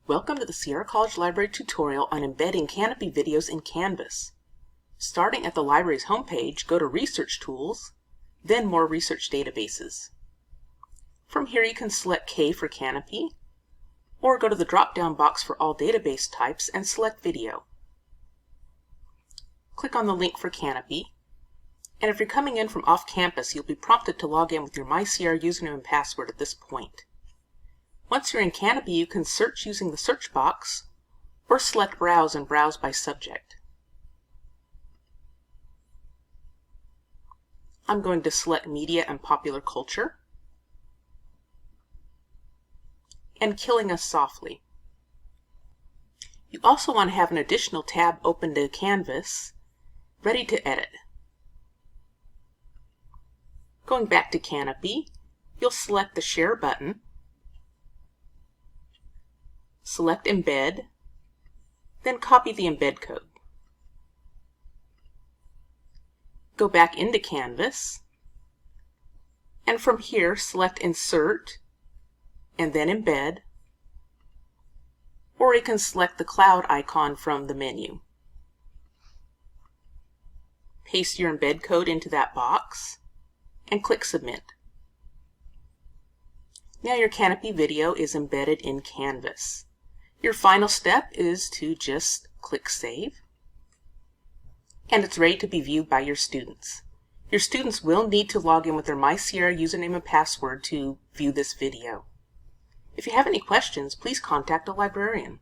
Welcome to the Sierra College Library tutorial on embedding Canopy videos in Canvas. Starting at the library's homepage, go to Research Tools, then More Research Databases. From here you can select K for Canopy, or go to the drop-down box for all database types and select Video. Click on the link for Canopy, and if you're coming in from off-campus, you'll be prompted to log in with your MySierra username and password at this point. Once you're in Canopy, you can search using the search box, or select Browse and browse by subject. I'm going to select Media and Popular Culture, and Killing Us Softly. You also want to have an additional tab open to Canvas, ready to edit. Going back to Canopy, you'll select the Share button, select Embed, then copy the embed code. Go back into Canvas, and from here select Insert, and then Embed, or you can select the cloud icon from the menu. Paste your embed code into that box, and click Submit. Now your Canopy video is embedded in Canvas. Your final step is to just click Save, and it's ready to be viewed by your students. Your students will need to log in with their MySierra username and password to view this video. If you have any questions, please contact a librarian.